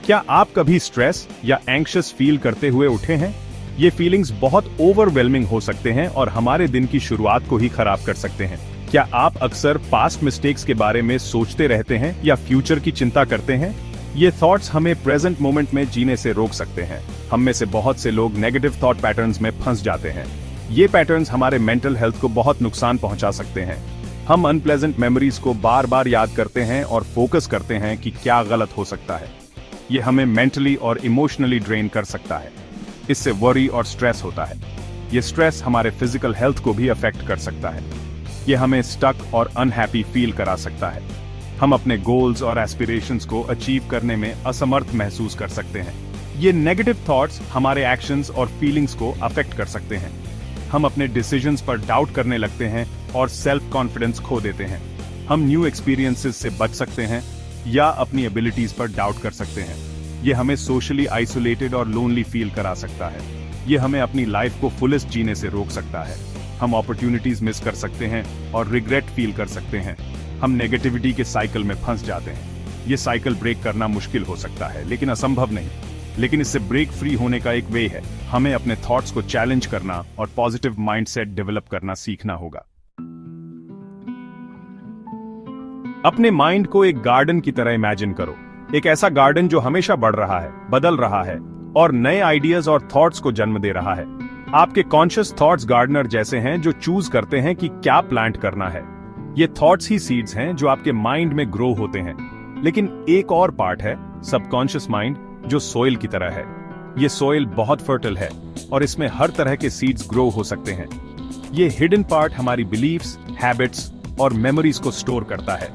क्या आप कभी स्ट्रेस या एंग्शियस फील करते हुए उठे हैं? ये फीलिंग्स बहुत ओवरवेलमिंग हो सकते हैं और हमारे दिन की शुरुआत को ही खराब कर सकते हैं। क्या आप अक्सर पास्ट मिस्टेक्स के बारे में सोचते रहते हैं या फ्यूचर की चिंता करते हैं? ये थॉट्स हमें प्रेजेंट मोमेंट में जीने से रोक सकते हैं। हम में से बहुत से लोग नेगेटिव थॉट पैटर्न्स में फंस जाते हैं। ये पैटर्न्स हमारे मेंटल हेल्थ को बहुत नुकसान पहुंचा सकते हैं। हम अनप्लेजेंट मेमोरीज को बार बार याद करते हैं और फोकस करते हैं कि क्या गलत हो सकता है। ये हमें मेंटली और इमोशनली ड्रेन कर सकता है। इससे वरी और स्ट्रेस होता है। ये स्ट्रेस हमारे फिजिकल हेल्थ को भी अफेक्ट कर सकता है। ये हमें स्टक और अनहैप्पी फील करा सकता है। हम अपने गोल्स और एस्पिरेशंस को अचीव करने में असमर्थ महसूस कर सकते हैं। ये नेगेटिव थॉट्स हमारे एक्शंस और फीलिंग्स को अफेक्ट कर सकते हैं। हम अपने डिसीजंस पर डाउट करने लगते हैं और सेल्फ कॉन्फिडेंस खो देते हैं। हम न्यू एक्सपीरियंसेस से बच सकते हैं या अपनी एबिलिटीज पर डाउट कर सकते हैं। ये हमें सोशली आइसोलेटेड और लोनली फील करा सकता है। ये हमें अपनी लाइफ को फुलेस्ट जीने से रोक सकता है। हम अपॉर्चुनिटीज मिस कर सकते हैं और रिग्रेट फील कर सकते हैं। हम नेगेटिविटी के साइकिल में फंस जाते हैं। ये साइकिल ब्रेक करना मुश्किल हो सकता है, लेकिन असंभव नहीं। लेकिन इससे ब्रेक फ्री होने का एक वे है। हमें अपने थॉट्स को चैलेंज करना और पॉजिटिव माइंडसेट डेवलप करना सीखना होगा। अपने माइंड को एक गार्डन की तरह इमेजिन करो। एक ऐसा गार्डन जो हमेशा बढ़ रहा है, बदल रहा है और नए आइडियाज और थॉट्स को जन्म दे रहा है। आपके कॉन्शियस थॉट्स गार्डनर जैसे हैं जो चूज करते हैं कि क्या प्लांट करना है। ये थॉट्स ही सीड्स हैं जो आपके माइंड में ग्रो होते हैं। लेकिन एक और पार्ट है, सबकॉन्शियस माइंड, जो सोइल की तरह है। ये सोइल बहुत फर्टाइल है और इसमें हर तरह के सीड्स ग्रो हो सकते हैं। ये हिडन पार्ट हमारी बिलीफ्स, हैबिट्स और मेमोरीज को स्टोर करता है।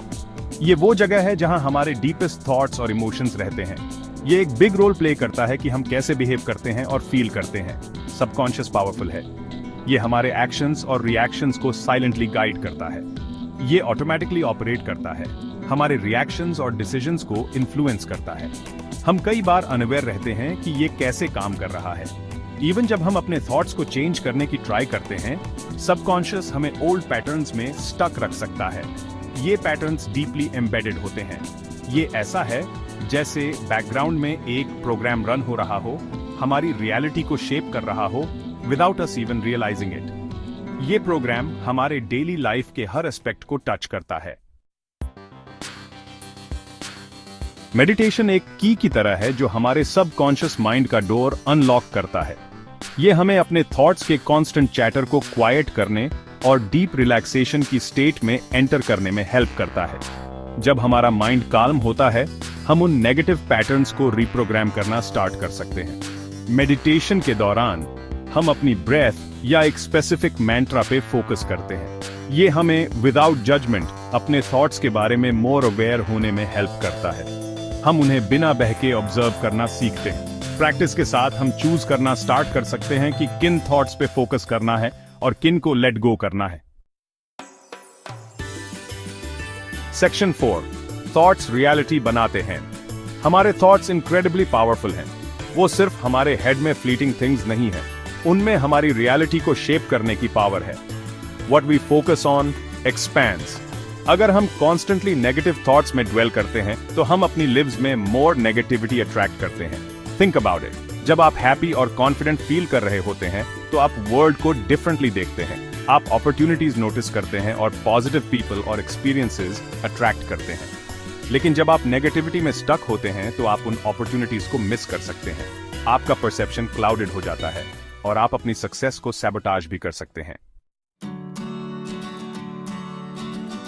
ये वो जगह है जहां हमारे डीपेस्ट थॉट्स और इमोशंस रहते हैं। ये एक बिग रोल प्ले करता है कि हम कैसे बिहेव करते हैं और फील करते हैं। सबकॉन्शियस पावरफुल है। ये हमारे एक्शंस और रिएक्शंस को साइलेंटली गाइड करता है। ये ऑटोमेटिकली ऑपरेट करता है, हमारे रिएक्शंस और डिसीजंस को इन्फ्लुएंस करता है। हम कई बार अनअवेयर रहते हैं कि ये कैसे काम कर रहा है। इवन जब हम अपने थॉट्स को चेंज करने की ट्राई करते हैं, सबकॉन्शियस हमें ओल्ड पैटर्न्स में स्टक रख सकता है। ये पैटर्न्स डीपली एम्बेडेड होते हैं। ये ऐसा है जैसे बैकग्राउंड में एक प्रोग्राम रन हो रहा हो, हमारी रियलिटी को शेप कर रहा हो without us even realising it. ये प्रोग्राम हमारे डेली लाइफ के हर एस्पेक्ट को टच करता है। मेडिटेशन एक की की तरह है जो हमारे सबकॉन्शियस माइंड का डोर अनलॉक करता है। ये हमें अपने थॉट्स के कांस्टेंट चैटर को क्वाइट करने और डीप रिलैक्सेशन की स्टेट में एंटर करने में हेल्प करता है। जब हमारा माइंड काल्म होता है, हम उन नेगेटिव पैटर्न्स को रिप्रोग्राम करना स्टार्ट कर सकते हैं। मेडिटेशन के दौरान हम अपनी ब्रेथ या एक स्पेसिफिक मैंट्रा पे फोकस करते हैं। ये हमें विदाउट जजमेंट अपने थॉट्स के बारे में मोर अवेयर होने में हेल्प करता है। हम उन्हें बिना बहके ऑब्जर्व करना सीखते हैं। प्रैक्टिस के साथ हम चूज करना स्टार्ट कर सकते हैं कि किन थॉट्स पे फोकस करना है और किन को लेट गो करना है। सेक्शन 4, थॉट्स रियलिटी बनाते हैं। हमारे थॉट्स इनक्रेडिबली पावरफुल हैं। वो सिर्फ हमारे हेड में फ्लीटिंग थिंग्स नहीं है, उनमें हमारी रियलिटी को शेप करने की पावर है। What we focus on expands। अगर हम कॉन्स्टेंटली नेगेटिव थॉट्स में ड्वेल करते हैं तो हम अपनी लिव्स में मोर नेगेटिविटी अट्रैक्ट करते हैं। Think about it. जब आप हैप्पी और कॉन्फिडेंट फील कर रहे होते हैं तो आप वर्ल्ड को डिफरेंटली देखते हैं। आप अपॉर्चुनिटीज नोटिस करते हैं और पॉजिटिव पीपल और एक्सपीरियंसेस अट्रैक्ट करते हैं। लेकिन जब आप नेगेटिविटी में स्टक होते हैं तो आप उन अपॉर्चुनिटीज को मिस कर सकते हैं। आपका परसेप्शन क्लाउडेड हो जाता है और आप अपनी सक्सेस को सैबोटाज भी कर सकते हैं।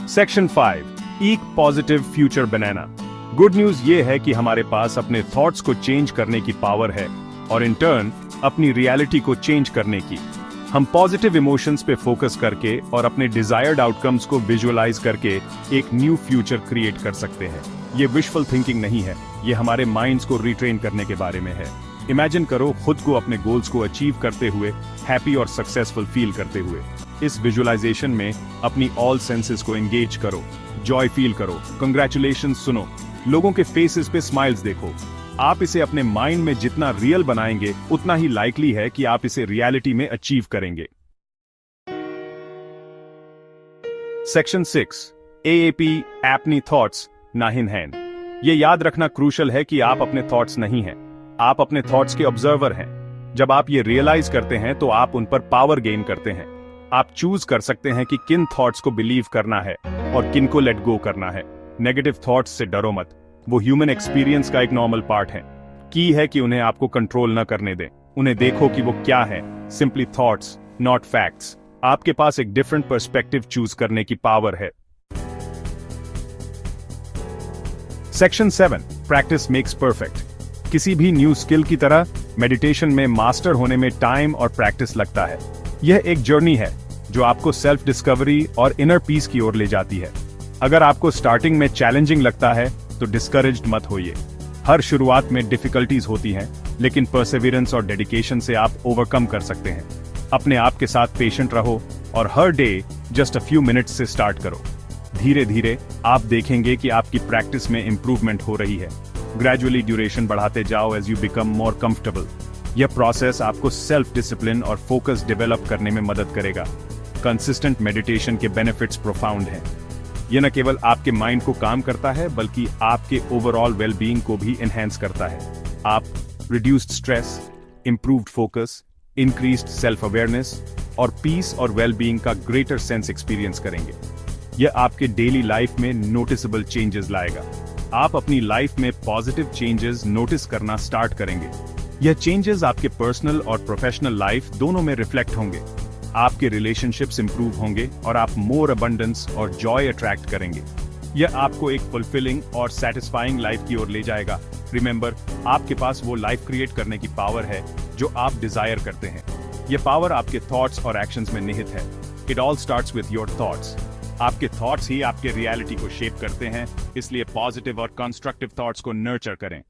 सेक्शन 5, एक पॉजिटिव फ्यूचर बनाना। गुड न्यूज ये है कि हमारे पास अपने थॉट्स को चेंज करने की पावर है और इन टर्न अपनी रियलिटी को चेंज करने की। हम पॉजिटिव इमोशंस पे फोकस करके और अपने डिजायर्ड आउटकम्स को विजुअलाइज करके एक न्यू फ्यूचर क्रिएट कर सकते हैं। ये विशफुल थिंकिंग नहीं है, ये हमारे माइंड्स को रिट्रेन करने के बारे में है। इमेजिन करो खुद को अपने गोल्स को अचीव करते हुए हैप्पी और सक्सेसफुल फील करते हुए। इस विजुअलाइजेशन में अपनी ऑल सेंसेस को एंगेज करो, जॉय फील करो, कंग्रेचुलेशंस सुनो, लोगों के फेसेस पे स्माइल्स देखो। आप इसे अपने माइंड में जितना रियल बनाएंगे उतना ही लाइकली है कि आप इसे रियलिटी में अचीव करेंगे। सेक्शन 6, AAP, एपनी थॉट्स नाहिन हैन। ये याद रखना क्रूशल है कि आप अपने थॉट्स नहीं हैं, आप अपने थॉट्स के ऑब्जर्वर हैं। जब आप ये रियलाइज करते हैं तो आप उन पर पावर गेन करते हैं। आप चूज कर सकते हैं कि किन थॉट्स को बिलीव करना है और किन को लेट गो करना है। नेगेटिव थॉट्स से डरो मत, वो ह्यूमन एक्सपीरियंस का एक नॉर्मल पार्ट है। की है कि उन्हें आपको कंट्रोल न करने दें, उन्हें देखो कि वो क्या है, सिंपली थॉट्स नॉट फैक्ट्स। आपके पास एक डिफरेंट पर्सपेक्टिव चूज करने की पावर है। Section 7, practice makes perfect. किसी भी न्यू स्किल की तरह मेडिटेशन में मास्टर होने में टाइम और प्रैक्टिस लगता है। यह एक जर्नी है जो आपको सेल्फ डिस्कवरी और इनर पीस की ओर ले जाती है। अगर आपको स्टार्टिंग में चैलेंजिंग लगता है तो डिस्करेज्ड मत होइए। हर शुरुआत में डिफिकल्टीज होती हैं, लेकिन परसेवरेंस और डेडिकेशन से आप ओवरकम कर सकते हैं। अपने आप के साथ पेशेंट रहो और हर day just a few minutes से स्टार्ट करो। धीरे धीरे आप देखेंगे कि आपकी प्रैक्टिस में इंप्रूवमेंट हो रही है। ग्रेजुअली ड्यूरेशन बढ़ाते जाओ as you become more comfortable. यह प्रोसेस आपको सेल्फ डिसिप्लिन और फोकस डेवलप करने में मदद करेगा। कंसिस्टेंट मेडिटेशन के बेनिफिट्स प्रोफाउंड हैं। यह न केवल आपके माइंड को काम करता है बल्कि आपके ओवरऑल वेलबीइंग को भी एनहेंस करता है। आप reduced stress, improved focus, increased self awareness और पीस और वेलबीइंग का ग्रेटर सेंस एक्सपीरियंस करेंगे। यह आपके डेली लाइफ में नोटिसेबल चेंजेस लाएगा। आप अपनी लाइफ में पॉजिटिव चेंजेस नोटिस करना स्टार्ट करेंगे। यह चेंजेस आपके पर्सनल और प्रोफेशनल लाइफ दोनों में रिफ्लेक्ट होंगे। आपके रिलेशनशिप्स इंप्रूव होंगे और आप मोर अबंडेंस और जॉय अट्रैक्ट करेंगे। यह आपको एक फुलफिलिंग और सेटिस्फाइंग लाइफ की ओर ले जाएगा। रिमेंबर, आपके पास वो लाइफ क्रिएट करने की पावर है जो आप डिजायर करते हैं। यह पावर आपके थॉट्स और एक्शंस में निहित है। It all starts with your thoughts. आपके थॉट्स ही आपके रियलिटी को शेप करते हैं, इसलिए पॉजिटिव और कंस्ट्रक्टिव थॉट्स को नर्चर करें।